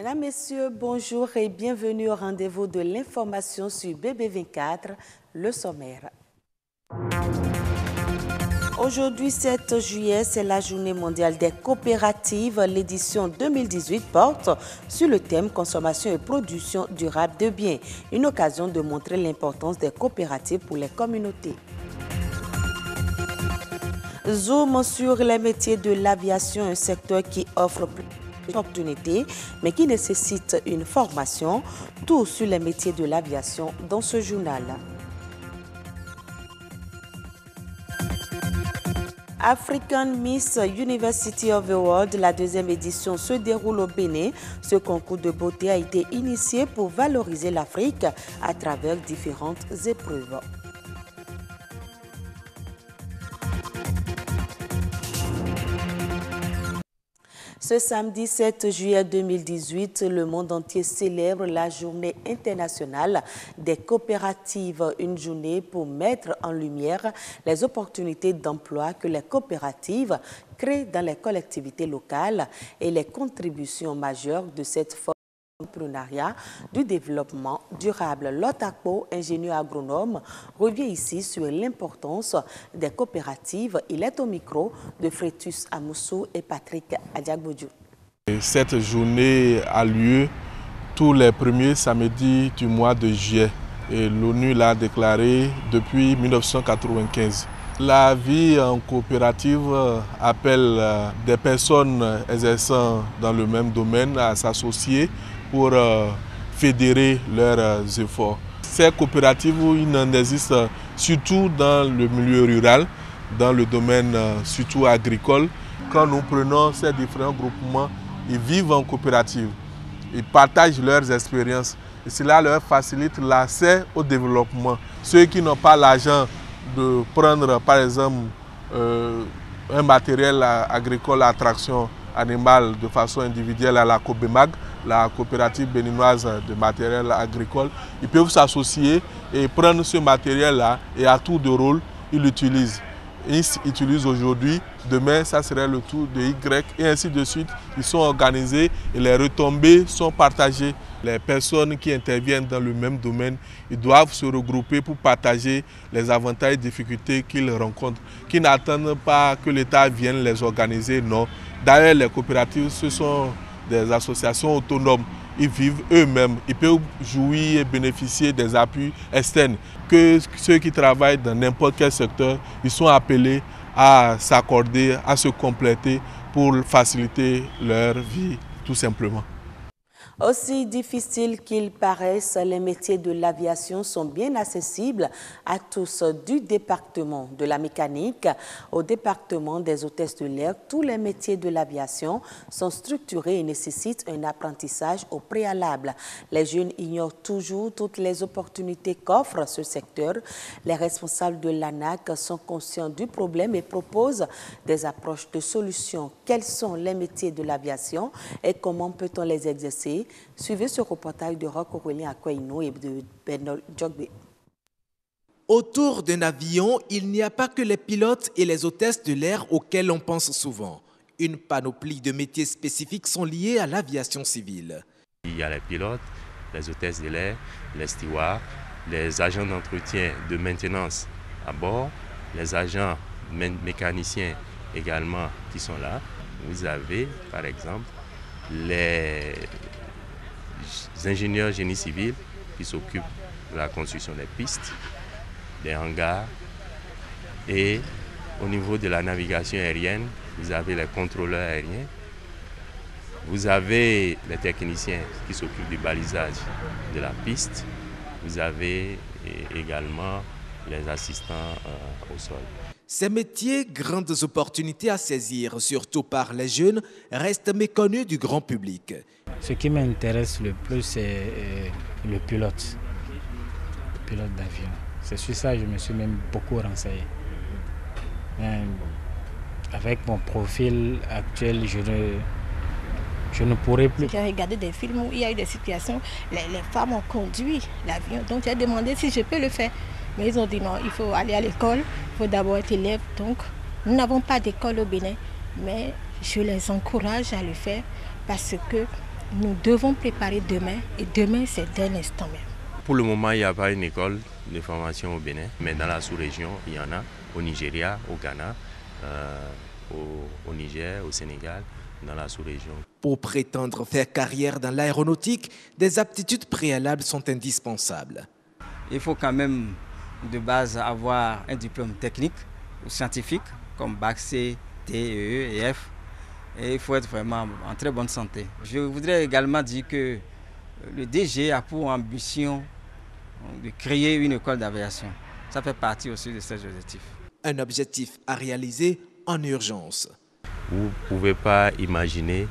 Mesdames, Messieurs, bonjour et bienvenue au rendez-vous de l'information sur BB24, le sommaire. Aujourd'hui, 7 juillet, c'est la journée mondiale des coopératives. L'édition 2018 porte sur le thème consommation et production durable de biens. Une occasion de montrer l'importance des coopératives pour les communautés. Zoom sur les métiers de l'aviation, un secteur qui offre plus d'opportunités, mais qui nécessite une formation. Tout sur les métiers de l'aviation dans ce journal. African Miss University of the World, la deuxième édition se déroule au Bénin. Ce concours de beauté a été initié pour valoriser l'Afrique à travers différentes épreuves. Ce samedi 7 juillet 2018, le monde entier célèbre la journée internationale des coopératives, une journée pour mettre en lumière les opportunités d'emploi que les coopératives créent dans les collectivités locales et les contributions majeures de cette forme d'entrepreneuriat du développement durable. Lotakpo, ingénieur agronome, revient ici sur l'importance des coopératives. Il est au micro de Frétus Amoussou et Patrick Adiagbodjou. Cette journée a lieu tous les premiers samedis du mois de juillet. L'ONU l'a déclaré depuis 1995. La vie en coopérative appelle des personnes exerçant dans le même domaine à s'associer pour fédérer leurs efforts. Ces coopératives, il n'en existe surtout dans le milieu rural, dans le domaine surtout agricole. Quand nous prenons ces différents groupements, ils vivent en coopérative, ils partagent leurs expériences et cela leur facilite l'accès au développement. Ceux qui n'ont pas l'argent de prendre par exemple un matériel agricole à traction animale de façon individuelle à la COBEMAG, la coopérative béninoise de matériel agricole, ils peuvent s'associer et prendre ce matériel-là et à tour de rôle, ils l'utilisent. Ils utilisent aujourd'hui, demain ça serait le tour de Y et ainsi de suite. Ils sont organisés et les retombées sont partagées. Les personnes qui interviennent dans le même domaine, ils doivent se regrouper pour partager les avantages et difficultés qu'ils rencontrent, qui n'attendent pas que l'État vienne les organiser, non. D'ailleurs, les coopératives, ce sont des associations autonomes. Ils vivent eux-mêmes. Ils peuvent jouir et bénéficier des appuis externes. Que ceux qui travaillent dans n'importe quel secteur, ils sont appelés à s'accorder, à se compléter pour faciliter leur vie, tout simplement. Aussi difficiles qu'ils paraissent, les métiers de l'aviation sont bien accessibles à tous, du département de la mécanique au département des hôtesses de l'air. Tous les métiers de l'aviation sont structurés et nécessitent un apprentissage au préalable. Les jeunes ignorent toujours toutes les opportunités qu'offre ce secteur. Les responsables de l'ANAC sont conscients du problème et proposent des approches de solutions. Quels sont les métiers de l'aviation et comment peut-on les exercer? Suivez ce reportage de Roch Aurélien Akwaino et de Bernard Djogbe. Autour d'un avion, il n'y a pas que les pilotes et les hôtesses de l'air auxquels on pense souvent. Une panoplie de métiers spécifiques sont liés à l'aviation civile. Il y a les pilotes, les hôtesses de l'air, les stewards, les agents d'entretien de maintenance à bord, les agents mécaniciens également qui sont là. Vous avez par exemple les ingénieurs génie civil qui s'occupent de la construction des pistes, des hangars, et au niveau de la navigation aérienne, vous avez les contrôleurs aériens, vous avez les techniciens qui s'occupent du balisage de la piste, vous avez également les assistants au sol. Ces métiers, grandes opportunités à saisir, surtout par les jeunes, restent méconnus du grand public. Ce qui m'intéresse le plus, c'est le pilote d'avion. C'est sur ça que je me suis même beaucoup renseigné. Avec mon profil actuel, je ne pourrais plus. J'ai regardé des films où il y a eu des situations, les femmes ont conduit l'avion. Donc j'ai demandé si je peux le faire. Mais ils ont dit non, il faut aller à l'école, il faut d'abord être élève. Donc nous n'avons pas d'école au Bénin, mais je les encourage à le faire parce que nous devons préparer demain, et demain c'est dès l'instant même. Pour le moment, il n'y a pas une école de formation au Bénin, mais dans la sous-région, il y en a, au Nigeria, au Ghana, au Niger, au Sénégal, dans la sous-région. Pour prétendre faire carrière dans l'aéronautique, des aptitudes préalables sont indispensables. Il faut quand même de base avoir un diplôme technique ou scientifique comme Bac C, T, E et F. Et il faut être vraiment en très bonne santé. Je voudrais également dire que le DG a pour ambition de créer une école d'aviation. Ça fait partie aussi de ces objectifs. Un objectif à réaliser en urgence. Vous ne pouvez pas imaginer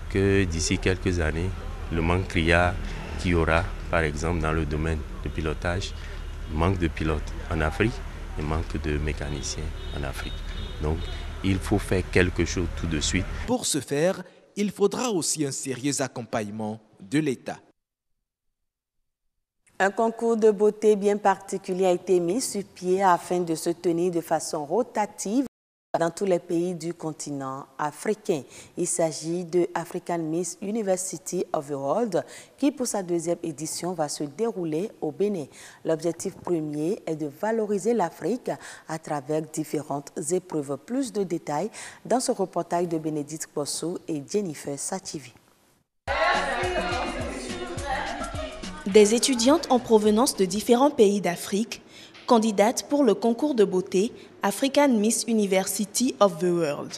que d'ici quelques années, le manque criard qu'il y aura, par exemple dans le domaine de pilotage, manque de pilotes en Afrique et manque de mécaniciens en Afrique. Donc, il faut faire quelque chose tout de suite. Pour ce faire, il faudra aussi un sérieux accompagnement de l'État. Un concours de beauté bien particulier a été mis sur pied afin de se tenir de façon rotative dans tous les pays du continent africain. Il s'agit de African Miss University of the World qui, pour sa deuxième édition, va se dérouler au Bénin. L'objectif premier est de valoriser l'Afrique à travers différentes épreuves. Plus de détails dans ce reportage de Bénédicte Bossou et Jennifer Sativi. Des étudiantes en provenance de différents pays d'Afrique, candidates pour le concours de beauté African Miss University of the World.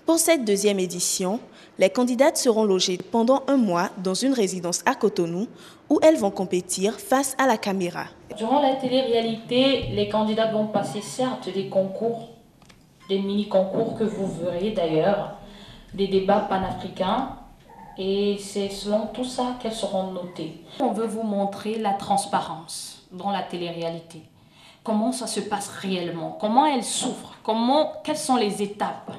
Pour cette deuxième édition, les candidates seront logées pendant un mois dans une résidence à Cotonou où elles vont compétir face à la caméra. Durant la télé-réalité, les candidats vont passer certes des concours, des mini-concours que vous verrez d'ailleurs, des débats panafricains, et c'est selon tout ça qu'elles seront notées. On veut vous montrer la transparence dans la télé-réalité. Comment ça se passe réellement, comment elles souffrent, quelles sont les étapes,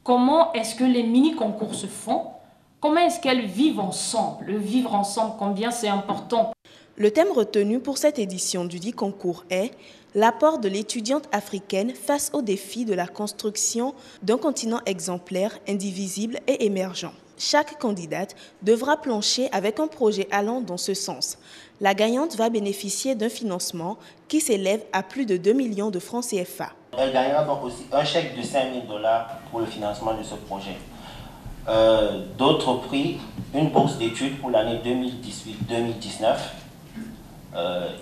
comment est-ce que les mini-concours se font, comment est-ce qu'elles vivent ensemble, le vivre ensemble, combien c'est important. Le thème retenu pour cette édition du dit concours est l'apport de l'étudiante africaine face aux défis de la construction d'un continent exemplaire, indivisible et émergent. Chaque candidate devra plancher avec un projet allant dans ce sens. La gagnante va bénéficier d'un financement qui s'élève à plus de 2 millions de francs CFA. Elle gagnera donc aussi un chèque de 5 000 $ pour le financement de ce projet. D'autres prix, une bourse d'études pour l'année 2018-2019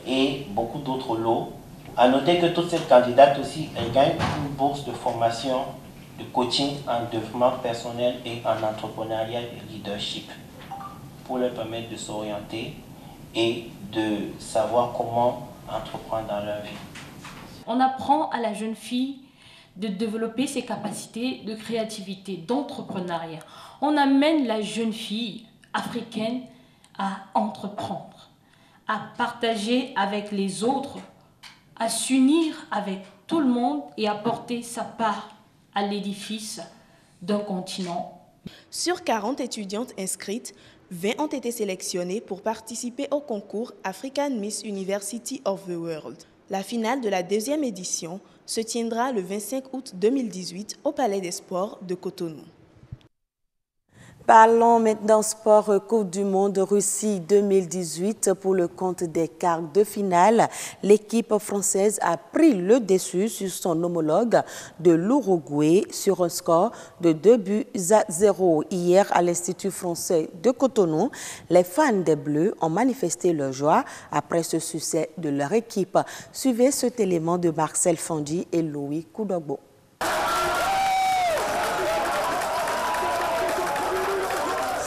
et beaucoup d'autres lots. À noter que toutes ces candidates aussi, elles gagnent une bourse de formation, de coaching en développement personnel et en entrepreneuriat et leadership pour leur permettre de s'orienter et de savoir comment entreprendre dans leur vie. On apprend à la jeune fille de développer ses capacités de créativité, d'entrepreneuriat. On amène la jeune fille africaine à entreprendre, à partager avec les autres, à s'unir avec tout le monde et à porter sa part à l'édifice d'un continent. Sur 40 étudiantes inscrites, 20 ont été sélectionnées pour participer au concours African Miss University of the World. La finale de la deuxième édition se tiendra le 25 août 2018 au Palais des Sports de Cotonou. Parlons maintenant sport, Coupe du Monde Russie 2018 pour le compte des quarts de finale. L'équipe française a pris le dessus sur son homologue de l'Uruguay sur un score de 2-0. Hier, à l'Institut français de Cotonou, les fans des Bleus ont manifesté leur joie après ce succès de leur équipe. Suivez cet élément de Marcel Fandi et Louis Koudogbo.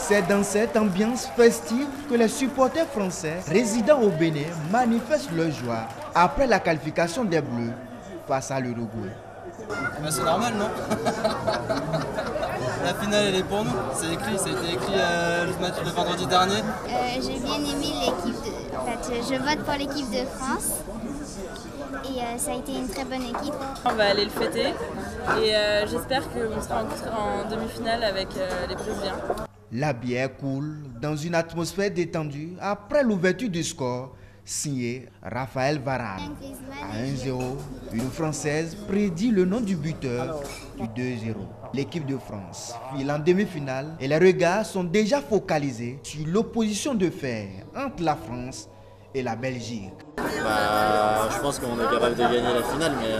C'est dans cette ambiance festive que les supporters français résidant au Bénin manifestent leur joie après la qualification des Bleus face à l'Uruguay. C'est normal, non? La finale, elle est pour nous. C'est écrit, ça a été écrit le vendredi dernier. J'ai bien aimé l'équipe. Je vote pour l'équipe de France. Et ça a été une très bonne équipe. On va aller le fêter et j'espère qu'on sera en demi-finale avec les Brésiliens. La bière coule dans une atmosphère détendue après l'ouverture du score signé Raphaël Varane. À 1-0, une Française prédit le nom du buteur du 2-0. L'équipe de France file en demi-finale et les regards sont déjà focalisés sur l'opposition de fer entre la France et la Belgique. Je pense qu'on est capable de gagner la finale, mais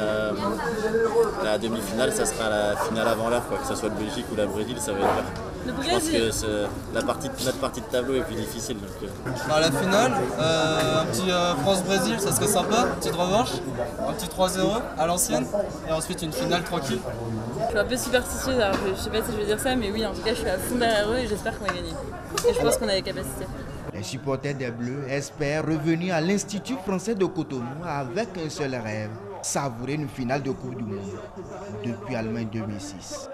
la demi-finale, ça sera la finale avant l'heure, que ce soit le Belgique ou la Brésil, ça va être l'heure. Je pense que notre partie de tableau est plus difficile. La finale, un petit France-Brésil, ça serait sympa, une petite revanche, un petit 3-0 à l'ancienne, et ensuite une finale tranquille. Je suis un peu superstitieuse, alors je sais pas si je vais dire ça, mais oui, en tout cas, je suis à fond derrière eux et j'espère qu'on va gagner. Et je pense qu'on a les capacités. Les supporters des Bleus espèrent revenir à l'Institut français de Cotonou avec un seul rêve, savourer une finale de Coupe du Monde depuis Allemagne 2006.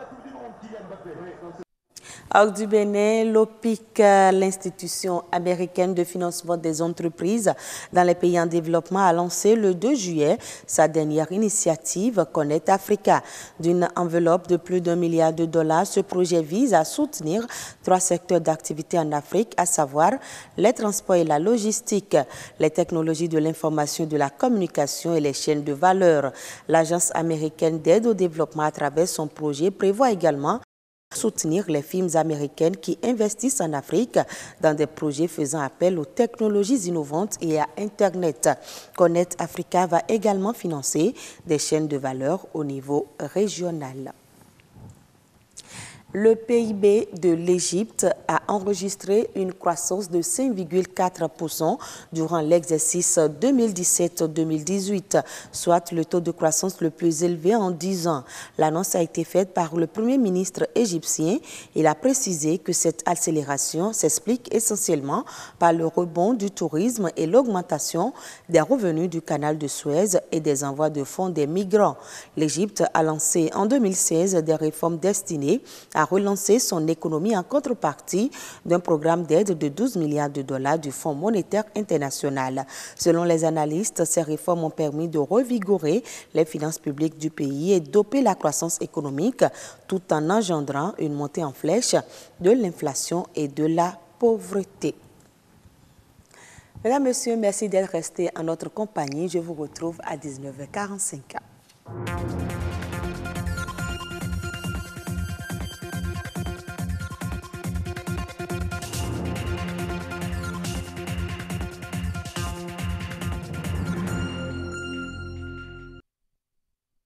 Hors du Bénin, l'OPIC, l'institution américaine de financement des entreprises dans les pays en développement, a lancé le 2 juillet sa dernière initiative Connect Africa. D'une enveloppe de plus d'$1 milliard, ce projet vise à soutenir 3 secteurs d'activité en Afrique, à savoir les transports et la logistique, les technologies de l'information et de la communication et les chaînes de valeur. L'agence américaine d'aide au développement à travers son projet prévoit également soutenir les firmes américaines qui investissent en Afrique dans des projets faisant appel aux technologies innovantes et à Internet. Connect Africa va également financer des chaînes de valeur au niveau régional. Le PIB de l'Égypte a enregistré une croissance de 5,4% durant l'exercice 2017-2018, soit le taux de croissance le plus élevé en 10 ans. L'annonce a été faite par le Premier ministre égyptien. Il a précisé que cette accélération s'explique essentiellement par le rebond du tourisme et l'augmentation des revenus du canal de Suez et des envois de fonds des migrants. L'Égypte a lancé en 2016 des réformes destinées à relancer son économie en contrepartie d'un programme d'aide de $12 milliards du Fonds monétaire international. Selon les analystes, ces réformes ont permis de revigorer les finances publiques du pays et doper la croissance économique tout en engendrant une montée en flèche de l'inflation et de la pauvreté. Mesdames, Messieurs, merci d'être restés en notre compagnie. Je vous retrouve à 19h45.